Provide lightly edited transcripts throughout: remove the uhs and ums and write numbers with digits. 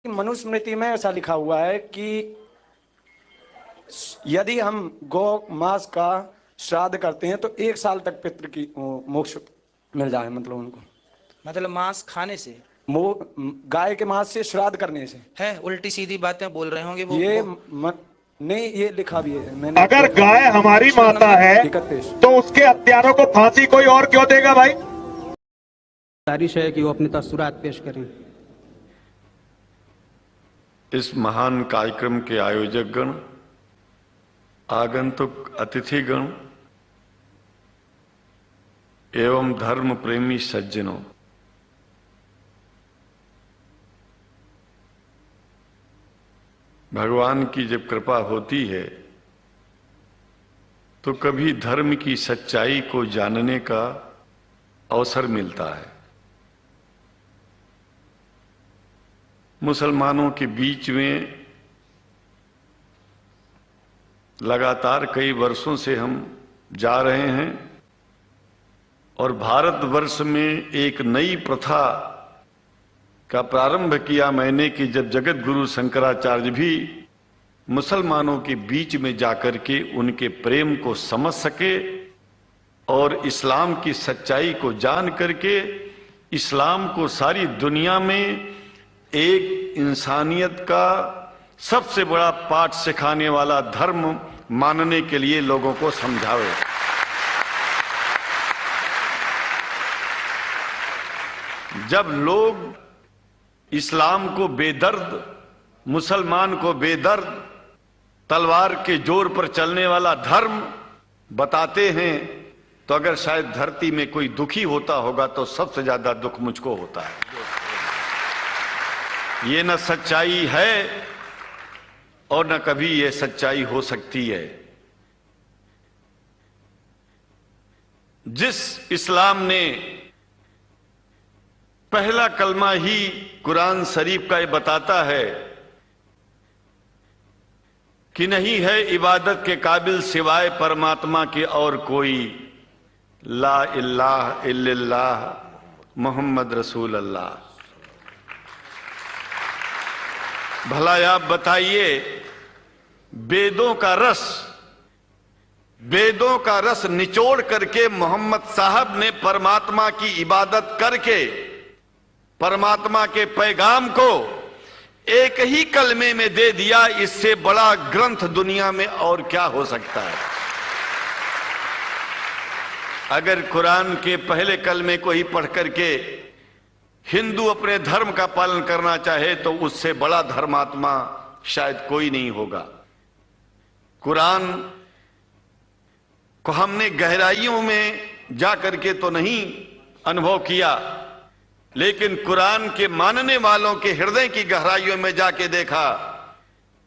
मनुस्मृति में ऐसा लिखा हुआ है कि यदि हम गौ मास का श्राद्ध करते हैं तो 1 साल तक पितृ की मोक्ष मिल जाए, मतलब उनको, मतलब मांस खाने से, गाय के मांस से श्राद्ध करने से। है उल्टी सीधी बातें बोल रहे होंगे वो। नहीं, ये लिखा भी है मैंने। अगर गाय हमारी माता है तो उसके हत्यारों को फांसी कोई और क्यों देगा भाई? गुजारिश है कि वो अपनी तस्वीरात पेश करें। इस महान कार्यक्रम के आयोजक गण, आगंतुक अतिथिगण एवं धर्म प्रेमी सज्जनों, भगवान की जब कृपा होती है तो कभी धर्म की सच्चाई को जानने का अवसर मिलता है। मुसलमानों के बीच में लगातार कई वर्षों से हम जा रहे हैं और भारतवर्ष में एक नई प्रथा का प्रारंभ किया मैंने कि जब जगत गुरु शंकराचार्य भी मुसलमानों के बीच में जाकर के उनके प्रेम को समझ सके और इस्लाम की सच्चाई को जान करके इस्लाम को सारी दुनिया में एक इंसानियत का सबसे बड़ा पाठ सिखाने वाला धर्म मानने के लिए लोगों को समझावे। जब लोग इस्लाम को बेदर्द, मुसलमान को बेदर्द, तलवार के जोर पर चलने वाला धर्म बताते हैं तो अगर शायद धरती में कोई दुखी होता होगा तो सबसे ज्यादा दुख मुझको होता है। ये न सच्चाई है और न कभी ये सच्चाई हो सकती है। जिस इस्लाम ने पहला कलमा ही कुरान शरीफ का ये बताता है कि नहीं है इबादत के काबिल सिवाय परमात्मा के और कोई, ला इलाहा इल्लल्लाह मोहम्मद रसूल अल्लाह। भला आप बताइए, वेदों का रस निचोड़ करके मोहम्मद साहब ने परमात्मा की इबादत करके परमात्मा के पैगाम को एक ही कलमे में दे दिया। इससे बड़ा ग्रंथ दुनिया में और क्या हो सकता है? अगर कुरान के पहले कलमे को ही पढ़ करके हिंदू अपने धर्म का पालन करना चाहे तो उससे बड़ा धर्मात्मा शायद कोई नहीं होगा। कुरान को हमने गहराइयों में जा करके तो नहीं अनुभव किया, लेकिन कुरान के मानने वालों के हृदय की गहराइयों में जाके देखा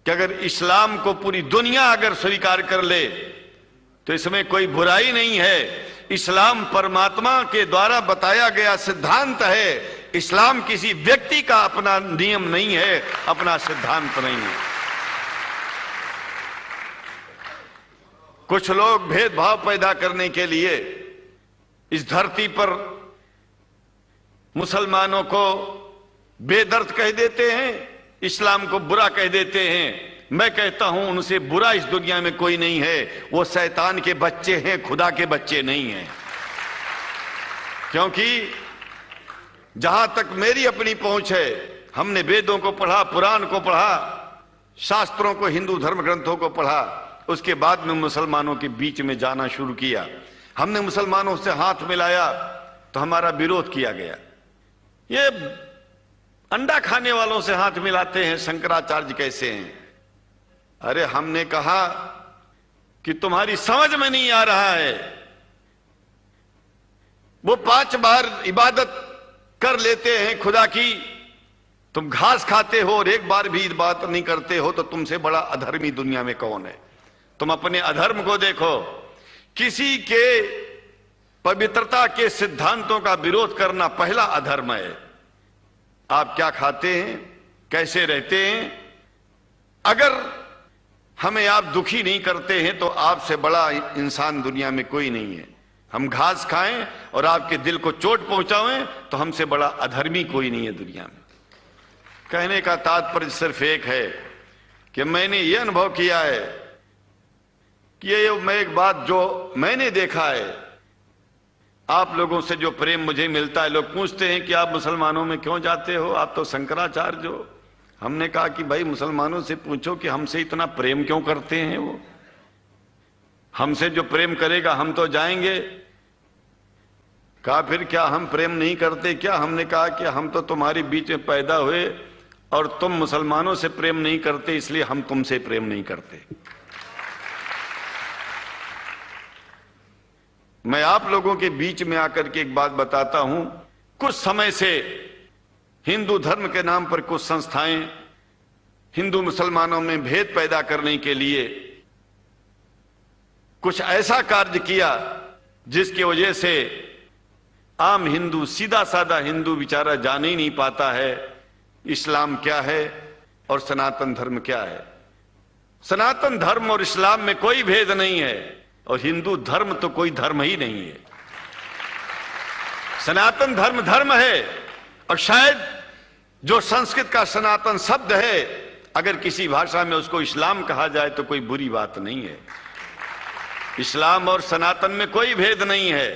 कि अगर इस्लाम को पूरी दुनिया अगर स्वीकार कर ले तो इसमें कोई बुराई नहीं है। इस्लाम परमात्मा के द्वारा बताया गया सिद्धांत है। इस्लाम किसी व्यक्ति का अपना नियम नहीं है, अपना सिद्धांत नहीं है। कुछ लोग भेदभाव पैदा करने के लिए इस धरती पर मुसलमानों को बेदर्द कह देते हैं, इस्लाम को बुरा कह देते हैं। मैं कहता हूं उनसे बुरा इस दुनिया में कोई नहीं है। वो शैतान के बच्चे हैं, खुदा के बच्चे नहीं हैं। क्योंकि जहां तक मेरी अपनी पहुंच है, हमने वेदों को पढ़ा, पुराण को पढ़ा, शास्त्रों को, हिंदू धर्म ग्रंथों को पढ़ा। उसके बाद में मुसलमानों के बीच में जाना शुरू किया। हमने मुसलमानों से हाथ मिलाया तो हमारा विरोध किया गया। ये अंडा खाने वालों से हाथ मिलाते हैं, शंकराचार्य कैसे हैं? अरे हमने कहा कि तुम्हारी समझ में नहीं आ रहा है। वो 5 बार इबादत कर लेते हैं खुदा की, तुम घास खाते हो और एक बार भी इबादत नहीं करते हो, तो तुमसे बड़ा अधर्मी दुनिया में कौन है? तुम अपने अधर्म को देखो। किसी के पवित्रता के सिद्धांतों का विरोध करना पहला अधर्म है। आप क्या खाते हैं, कैसे रहते हैं, अगर हमें आप दुखी नहीं करते हैं तो आपसे बड़ा इंसान दुनिया में कोई नहीं है। हम घास खाएं और आपके दिल को चोट पहुंचाएं तो हमसे बड़ा अधर्मी कोई नहीं है दुनिया में। कहने का तात्पर्य सिर्फ एक है कि मैंने ये अनुभव किया है कि ये मैं एक बात जो मैंने देखा है, आप लोगों से जो प्रेम मुझे मिलता है, लोग पूछते हैं कि आप मुसलमानों में क्यों जाते हो, आप तो शंकराचार्य हो। हमने कहा कि भाई मुसलमानों से पूछो कि हमसे इतना प्रेम क्यों करते हैं, वो हमसे जो प्रेम करेगा हम तो जाएंगे। कहा फिर क्या हम प्रेम नहीं करते क्या? हमने कहा कि हम तो तुम्हारे बीच में पैदा हुए और तुम मुसलमानों से प्रेम नहीं करते, इसलिए हम तुमसे प्रेम नहीं करते। मैं आप लोगों के बीच में आकर के एक बात बताता हूं। कुछ समय से हिंदू धर्म के नाम पर कुछ संस्थाएं हिंदू मुसलमानों में भेद पैदा करने के लिए कुछ ऐसा कार्य किया जिसकी वजह से आम हिंदू, सीधा साधा हिंदू बेचारा जान ही नहीं पाता है इस्लाम क्या है और सनातन धर्म क्या है। सनातन धर्म और इस्लाम में कोई भेद नहीं है और हिंदू धर्म तो कोई धर्म ही नहीं है। सनातन धर्म धर्म है और शायद जो संस्कृत का सनातन शब्द है, अगर किसी भाषा में उसको इस्लाम कहा जाए तो कोई बुरी बात नहीं है। इस्लाम और सनातन में कोई भेद नहीं है,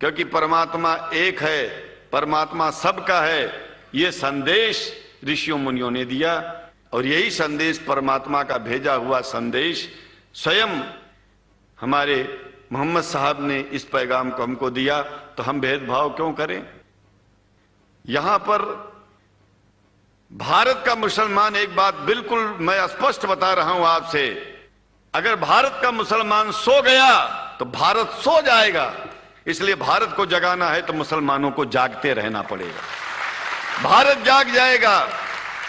क्योंकि परमात्मा एक है, परमात्मा सबका है। यह संदेश ऋषियों मुनियों ने दिया और यही संदेश परमात्मा का भेजा हुआ संदेश स्वयं हमारे मोहम्मद साहब ने इस पैगाम को हमको दिया। तो हम भेदभाव क्यों करें? यहां पर भारत का मुसलमान, एक बात बिल्कुल मैं स्पष्ट बता रहा हूं आपसे, अगर भारत का मुसलमान सो गया तो भारत सो जाएगा। इसलिए भारत को जगाना है तो मुसलमानों को जागते रहना पड़ेगा। भारत जाग जाएगा,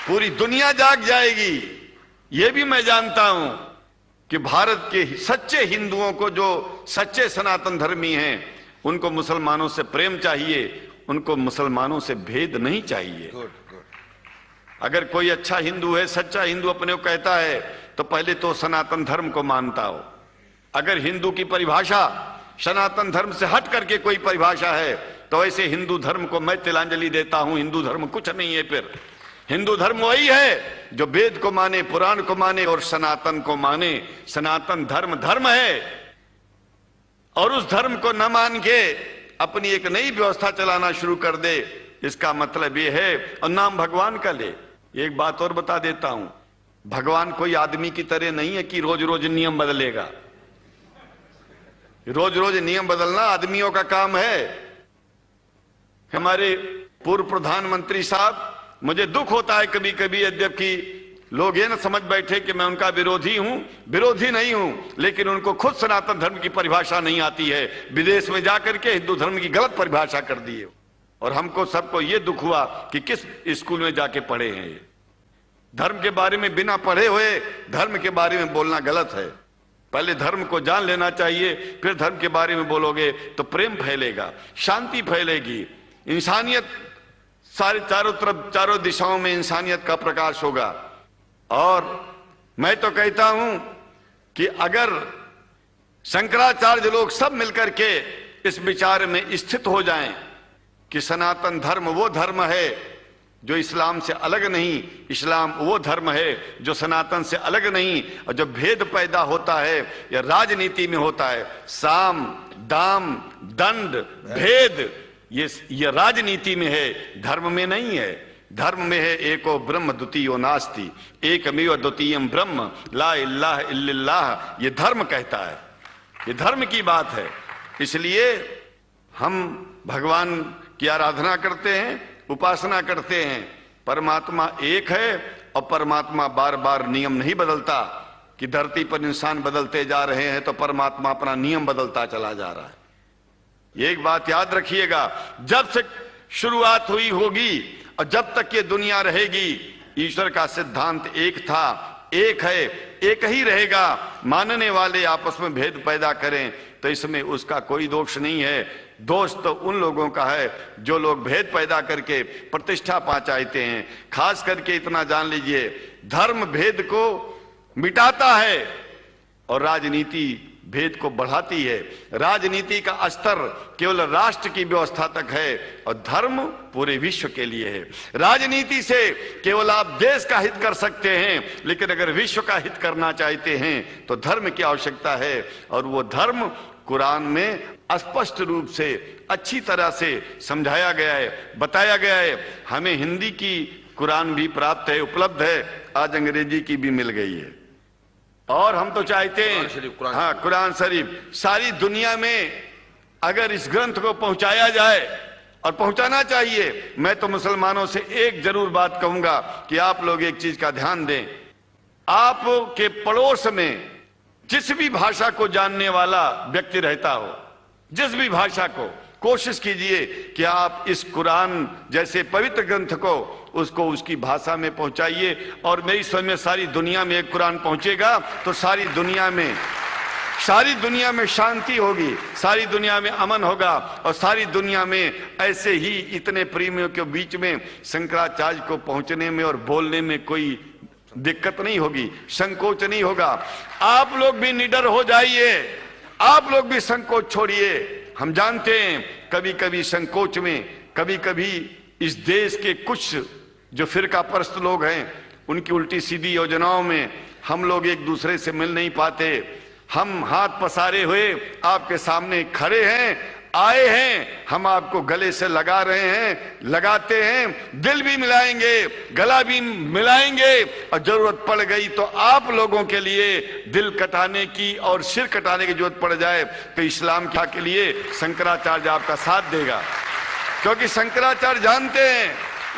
पूरी दुनिया जाग जाएगी। यह भी मैं जानता हूं कि भारत के सच्चे हिंदुओं को, जो सच्चे सनातन धर्मी हैं, उनको मुसलमानों से प्रेम चाहिए, उनको मुसलमानों से भेद नहीं चाहिए। अगर कोई अच्छा हिंदू है, सच्चा हिंदू अपने को कहता है, तो पहले तो सनातन धर्म को मानता हो। अगर हिंदू की परिभाषा सनातन धर्म से हट करके कोई परिभाषा है तो ऐसे हिंदू धर्म को मैं तिलांजलि देता हूं। हिंदू धर्म कुछ नहीं है। फिर हिंदू धर्म वही है जो वेद को माने, पुराण को माने और सनातन को माने। सनातन धर्म धर्म है और उस धर्म को न मान के अपनी एक नई व्यवस्था चलाना शुरू कर दे, इसका मतलब यह है, और नाम भगवान का ले। एक बात और बता देता हूं, भगवान कोई आदमी की तरह नहीं है कि रोज रोज नियम बदलेगा। रोज रोज नियम बदलना आदमियों का काम है। हमारे पूर्व प्रधानमंत्री साहब, मुझे दुख होता है कभी कभी, यद्यपि लोग ये न समझ बैठे कि मैं उनका विरोधी हूं। विरोधी नहीं हूं, लेकिन उनको खुद सनातन धर्म की परिभाषा नहीं आती है। विदेश में जाकर के हिंदू धर्म की गलत परिभाषा कर दी है। और हमको सबको ये दुख हुआ कि किस स्कूल में जाके पढ़े हैं ये। धर्म के बारे में बिना पढ़े हुए धर्म के बारे में बोलना गलत है। पहले धर्म को जान लेना चाहिए, फिर धर्म के बारे में बोलोगे तो प्रेम फैलेगा, शांति फैलेगी, इंसानियत सारे चारों तरफ, चारों दिशाओं में इंसानियत का प्रकाश होगा। और मैं तो कहता हूं कि अगर शंकराचार्य लोग सब मिलकर के इस विचार में स्थित हो जाएं कि सनातन धर्म वो धर्म है जो इस्लाम से अलग नहीं, इस्लाम वो धर्म है जो सनातन से अलग नहीं, और जो भेद पैदा होता है या राजनीति में होता है, साम दाम दंड भेद, ये राजनीति में है, धर्म में नहीं है। धर्म में है एको ब्रह्म द्वितीयो नास्ति, एकमेव द्वितीयम ब्रह्म ला इलाहा इल्लल्लाह। ये धर्म कहता है, ये धर्म की बात है। इसलिए हम भगवान की आराधना करते हैं, उपासना करते हैं। परमात्मा एक है और परमात्मा बार बार नियम नहीं बदलता कि धरती पर इंसान बदलते जा रहे हैं तो परमात्मा अपना नियम बदलता चला जा रहा है। एक बात याद रखिएगा, जब से शुरुआत हुई होगी और जब तक ये दुनिया रहेगी, ईश्वर का सिद्धांत एक था, एक है, एक ही रहेगा। मानने वाले आपस में भेद पैदा करें तो इसमें उसका कोई दोष नहीं है। दोष तो उन लोगों का है जो लोग भेद पैदा करके प्रतिष्ठा पा चाहते हैं। खास करके इतना जान लीजिए, धर्म भेद को मिटाता है और राजनीति भेद को बढ़ाती है। राजनीति का स्तर केवल राष्ट्र की व्यवस्था तक है और धर्म पूरे विश्व के लिए है। राजनीति से केवल आप देश का हित कर सकते हैं, लेकिन अगर विश्व का हित करना चाहते हैं तो धर्म की आवश्यकता है, और वो धर्म कुरान में स्पष्ट रूप से अच्छी तरह से समझाया गया है, बताया गया है। हमें हिंदी की कुरान भी प्राप्त है, उपलब्ध है, आज अंग्रेजी की भी मिल गई है। और हम तो चाहते हैं हाँ, कुरान शरीफ सारी दुनिया में अगर इस ग्रंथ को पहुंचाया जाए, और पहुंचाना चाहिए। मैं तो मुसलमानों से एक जरूर बात कहूंगा कि आप लोग एक चीज का ध्यान दें, आपके पड़ोस में जिस भी भाषा को जानने वाला व्यक्ति रहता हो, जिस भी भाषा को, कोशिश कीजिए कि आप इस कुरान जैसे पवित्र ग्रंथ को उसको उसकी भाषा में पहुंचाइए। और मेरी समझ में सारी दुनिया में एक कुरान पहुंचेगा तो सारी दुनिया में शांति होगी, सारी दुनिया में अमन होगा, और सारी दुनिया में ऐसे ही इतने प्रेमियों के बीच में शंकराचार्य को पहुंचने में और बोलने में कोई दिक्कत नहीं होगी, संकोच नहीं होगा। आप लोग भी निडर हो जाइए, आप लोग भी संकोच छोड़िए। हम जानते हैं कभी कभी संकोच में, कभी कभी इस देश के कुछ जो फिरका परस्त लोग हैं उनकी उल्टी सीधी योजनाओं में हम लोग एक दूसरे से मिल नहीं पाते। हम हाथ पसारे हुए आपके सामने खड़े हैं, आए हैं, हम आपको गले से लगा रहे हैं, लगाते हैं, दिल भी मिलाएंगे, गला भी मिलाएंगे, और जरूरत पड़ गई तो आप लोगों के लिए दिल कटाने की और सिर कटाने की जरूरत पड़ जाए तो इस्लाम के लिए शंकराचार्य आपका साथ देगा। क्योंकि शंकराचार्य जानते हैं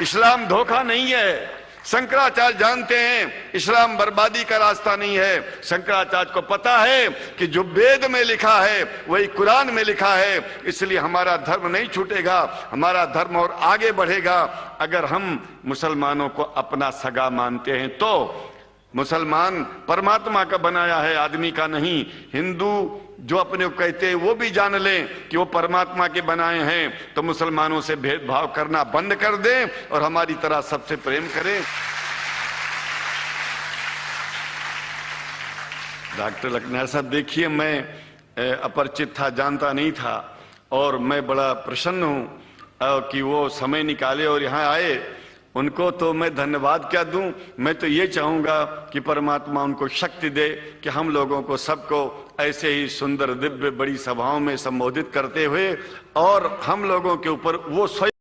इस्लाम धोखा नहीं है, शंकराचार्य जानते हैं इस्लाम बर्बादी का रास्ता नहीं है। शंकराचार्य को पता है कि जो वेद में लिखा है वही कुरान में लिखा है, इसलिए हमारा धर्म नहीं छूटेगा, हमारा धर्म और आगे बढ़ेगा। अगर हम मुसलमानों को अपना सगा मानते हैं तो मुसलमान परमात्मा का बनाया है, आदमी का नहीं। हिंदू जो अपने को कहते हैं वो भी जान लें कि वो परमात्मा के बनाए हैं, तो मुसलमानों से भेदभाव करना बंद कर दें और हमारी तरह सबसे प्रेम करें। डॉक्टर लखनऊ साहब, देखिए मैं अपरिचित था, जानता नहीं था, और मैं बड़ा प्रसन्न हूं कि वो समय निकाले और यहाँ आए। उनको तो मैं धन्यवाद क्या दूं, मैं तो ये चाहूंगा कि परमात्मा उनको शक्ति दे कि हम लोगों को सबको ऐसे ही सुंदर दिव्य बड़ी सभाओं में संबोधित करते हुए और हम लोगों के ऊपर वो स्वयं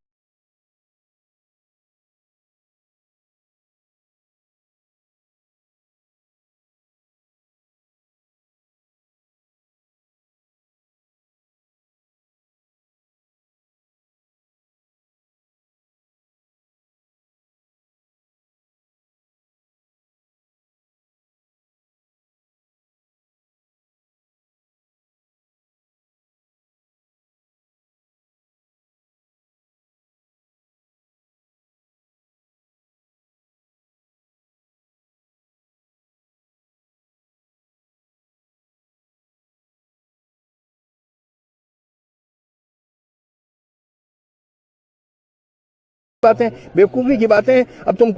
बातें, बेवकूफ़ी की बातें। अब तुम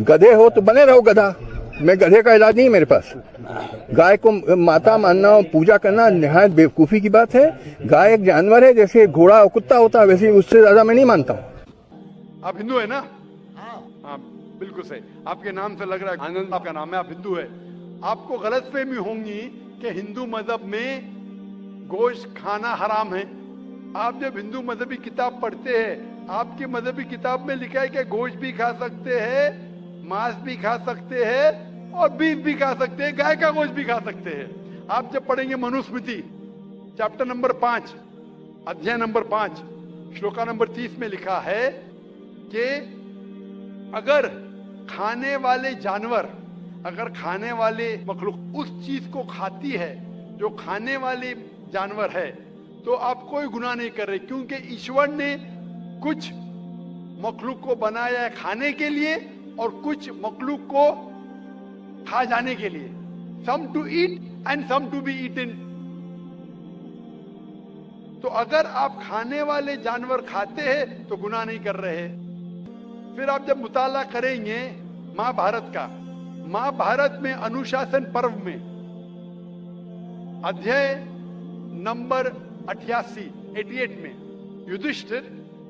गधे हो तो बने रहो गधा, मैं गधे का इलाज नहीं मेरे पास। गाय को माता मानना और पूजा करना निहायत बेवकूफ़ी की बात है। गाय एक जानवर है, जैसे घोड़ा और कुत्ता होता है वैसे, उससे ज्यादा मैं नहीं मानता हूँ। आप हिंदू है ना? हाँ बिल्कुल सही, आपके नाम से लग रहा है आनंद आपका नाम है, आप हिंदू है। आपको गलतफहमी होंगी कि हिंदू मजहब में गोश्त खाना हराम है। आप जब हिंदू मजहबी किताब पढ़ते हैं, आपकी मजहबी किताब में लिखा है कि गोश्त भी खा सकते हैं, मांस भी खा सकते हैं और बीफ भी खा सकते हैं, गाय का गोश्त भी खा सकते हैं। आप जब पढ़ेंगे मनुस्मृति चैप्टर नंबर 5 अध्याय नंबर 5 श्लोका नंबर 30 में लिखा है कि अगर खाने वाले जानवर, अगर खाने वाले मखलूक उस चीज को खाती है जो खाने वाले जानवर है, तो आप कोई गुनाह नहीं कर रहे, क्योंकि ईश्वर ने कुछ मखलूक को बनाया है खाने के लिए और कुछ मखलूक को खा जाने के लिए। Some to eat and some to be eaten. तो अगर आप खाने वाले जानवर खाते हैं तो गुनाह नहीं कर रहे। फिर आप जब मुताला करेंगे महाभारत का, महाभारत में अनुशासन पर्व में अध्याय नंबर 88 में युधिष्ठिर,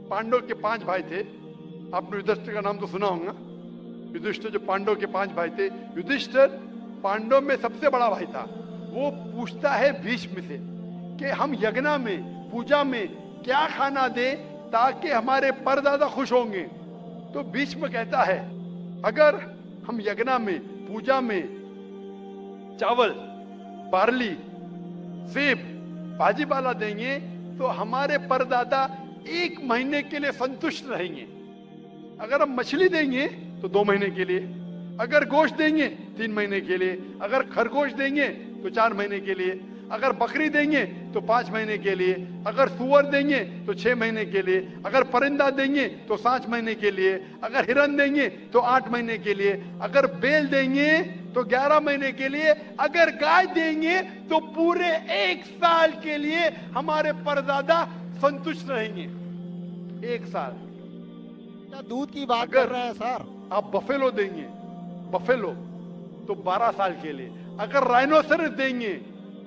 पांडव के 5 भाई थे। आपने युधिष्ठिर का नाम तो सुना होगा। युधिष्ठिर जो पांडव के 5 भाई थे, युधिष्ठिर पांडव में सबसे बड़ा भाई था। वो पूछता है भीष्म से कि हम यज्ञ में, पूजा में क्या खाना दे ताकि हमारे परदादा खुश होंगे। तो भीष्म कहता है अगर हम यज्ञ में, पूजा में चावल, बार्ली, सेब, भाजी पाला देंगे तो हमारे परदादा 1 महीने के लिए संतुष्ट रहेंगे। अगर हम मछली देंगे तो 2 महीने के लिए, अगर गोश्त देंगे 3 महीने के लिए, अगर खरगोश देंगे तो 4 महीने के लिए, अगर बकरी देंगे तो 5 महीने के लिए, अगर सुअर देंगे तो 6 महीने के लिए, अगर परिंदा देंगे तो 7 महीने के लिए, अगर हिरन देंगे तो 8 महीने के लिए, अगर बैल देंगे तो 11 महीने के लिए, अगर गाय देंगे तो पूरे 1 साल के लिए हमारे परदादा संतुष्ट रहेंगे। 1 साल। दूध की बात कर रहे हैं सर। आप बफेलो देंगे, बफेलो तो 12 साल के लिए, अगर राइनोसरस देंगे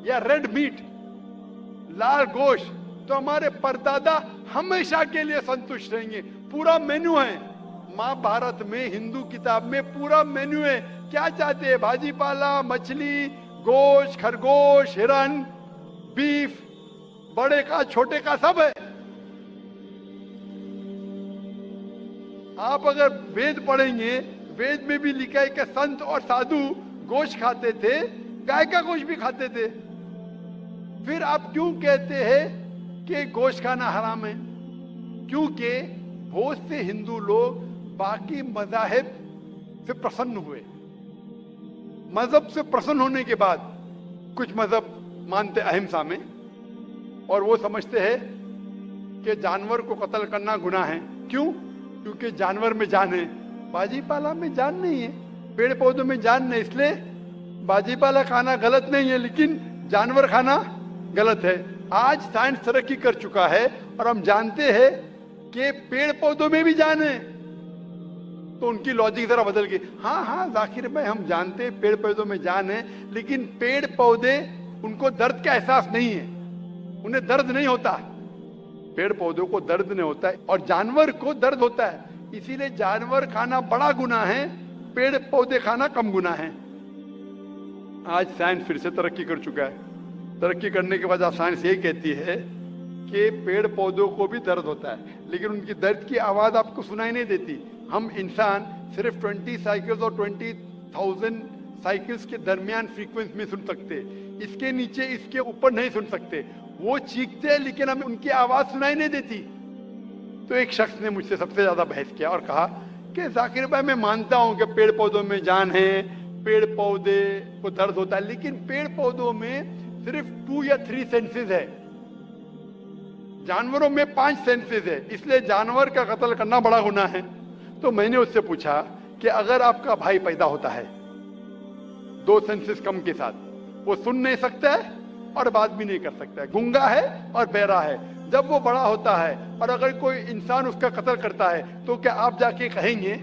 या रेड मीट, लाल गोश्त, तो हमारे परदादा हमेशा के लिए संतुष्ट रहेंगे। पूरा मेन्यू है महाभारत में, हिंदू किताब में पूरा मेन्यू है। क्या चाहते हैं? भाजी पाला, मछली, गोश्त, खरगोश, हिरन, बीफ, बड़े का छोटे का सब है। आप अगर वेद पढ़ेंगे, वेद में भी लिखा है कि संत और साधु गोश्त खाते थे, गाय का गोश्त भी खाते थे। फिर आप क्यों कहते हैं कि गोश्त खाना हराम है? क्योंकि बहुत से हिंदू लोग बाकी मज़ाहिब से प्रसन्न हुए। मजहब से प्रसन्न होने के बाद कुछ मजहब मानते अहिंसा में, और वो समझते हैं कि जानवर को कत्ल करना गुनाह है। क्यों? क्योंकि जानवर में जान है, बाजी पाला में जान नहीं है, पेड़ पौधों में जान नहीं, इसलिए बाजी पाला खाना गलत नहीं है, लेकिन जानवर खाना गलत है। आज साइंस तरक्की कर चुका है और हम जानते हैं कि पेड़ पौधों में भी जान है, तो उनकी लॉजिक जरा बदल गई। हाँ जाकिर भाई, हम जानते हैं पेड़ पौधों में जान है, लेकिन पेड़ पौधे, उनको दर्द का एहसास नहीं है, उन्हें दर्द नहीं होता। पेड़ पौधों को दर्द नहीं होता है और जानवर को दर्द होता है, इसीलिए जानवर खाना बड़ा गुनाह है, पेड़ पौधे खाना कम गुनाह है। आज साइंस फिर से तरक्की कर चुका है। तरक्की करने के बाद साइंस ये कहती है कि पेड़ पौधों को भी दर्द होता है, लेकिन उनकी दर्द की आवाज आपको सुनाई नहीं देती। हम इंसान सिर्फ 20 साइकिल्स और 20,000 साइकिल्स के दरमियान फ्रीक्वेंसी में सुन सकते, इसके नीचे, इसके ऊपर नहीं सुन सकते। वो चीखते हैं लेकिन हमें उनकी आवाज सुनाई नहीं देती। तो एक शख्स ने मुझसे सबसे ज्यादा बहस किया और कहा कि जाकिर भाई, मैं मानता हूं कि पेड़ पौधों में जान है, पेड़ पौधे को दर्द होता है, लेकिन पेड़ पौधों में सिर्फ 2 या 3 सेंसेस है, जानवरों में 5 सेंसेस है, इसलिए जानवर का कत्ल करना बड़ा गुनाह है। तो मैंने उससे पूछा कि अगर आपका भाई पैदा होता है 2 सेंसेस कम के साथ, वो सुन नहीं सकता है और बात भी नहीं कर सकता है, गूंगा है और बहरा है, जब वो बड़ा होता है और अगर कोई इंसान उसका कत्ल करता है, तो क्या आप जाके कहेंगे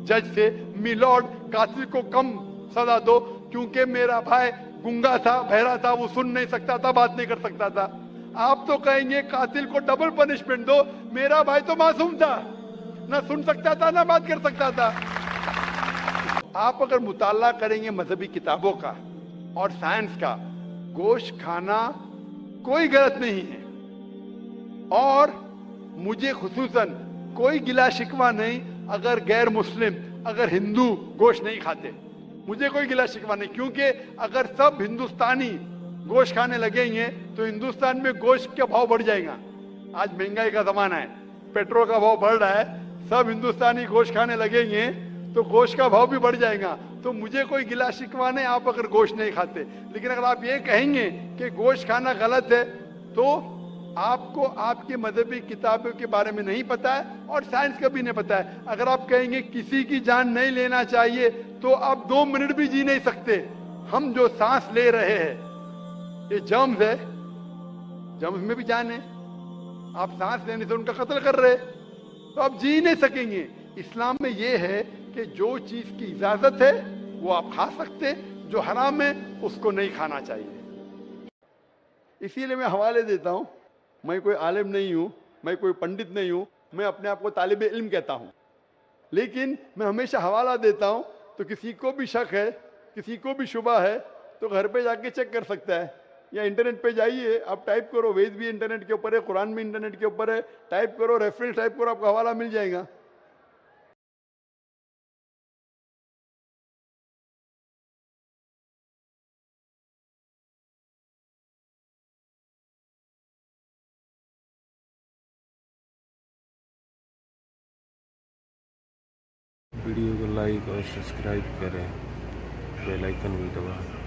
जज से, मिलॉर्ड कातिल को कम सजा दो क्योंकि मेरा भाई गूंगा था, बहरा था, वो सुन नहीं सकता था, बात नहीं कर सकता था? आप तो कहेंगे कातिल को डबल पनिशमेंट दो, मेरा भाई तो मासूम था, ना सुन सकता था ना बात कर सकता था। आप अगर मुताला करेंगे मजहबी किताबों का और साइंस का, गोश्त खाना कोई गलत नहीं है, और मुझे खुसूसन कोई गिला शिकवा नहीं अगर गैर मुस्लिम, अगर हिंदू गोश्त नहीं खाते, मुझे कोई गिला शिकवा नहीं। क्योंकि अगर सब हिंदुस्तानी गोश्त खाने लगेंगे तो हिंदुस्तान में गोश्त का भाव बढ़ जाएगा। आज महंगाई का जमाना है, पेट्रोल का भाव बढ़ रहा है, सब हिंदुस्तानी गोश्त खाने लगेंगे तो गोश्त का भाव भी बढ़ जाएगा। तो मुझे कोई गिला शिकवा नहीं आप अगर गोश्त नहीं खाते, लेकिन अगर आप ये कहेंगे कि गोश्त खाना गलत है तो आपको आपकी मजहबी किताबों के बारे में नहीं पता है और साइंस का भी नहीं पता है। अगर आप कहेंगे किसी की जान नहीं लेना चाहिए तो आप 2 मिनट भी जी नहीं सकते। हम जो सांस ले रहे हैं ये जर्म्स है, जर्म्स में भी जान है, आप सांस लेने से उनका कत्ल कर रहे तो आप जी नहीं सकेंगे। इस्लाम में ये है कि जो चीज की इजाजत है वो आप खा सकते, जो हराम है उसको नहीं खाना चाहिए। इसीलिए मैं हवाले देता हूँ। मैं कोई आलिम नहीं हूँ, मैं कोई पंडित नहीं हूँ, मैं अपने आप को तालिब इल्म कहता हूँ, लेकिन मैं हमेशा हवाला देता हूँ। तो किसी को भी शक है, किसी को भी शुबा है, तो घर पे जाके चेक कर सकता है, या इंटरनेट पे जाइए, आप टाइप करो, वेद भी इंटरनेट के ऊपर है, कुरान भी इंटरनेट के ऊपर है, टाइप करो, रेफरेंस टाइप करो, आपको हवाला मिल जाएगा। वीडियो को लाइक और सब्सक्राइब करें, बेल आइकन भी दबाएं।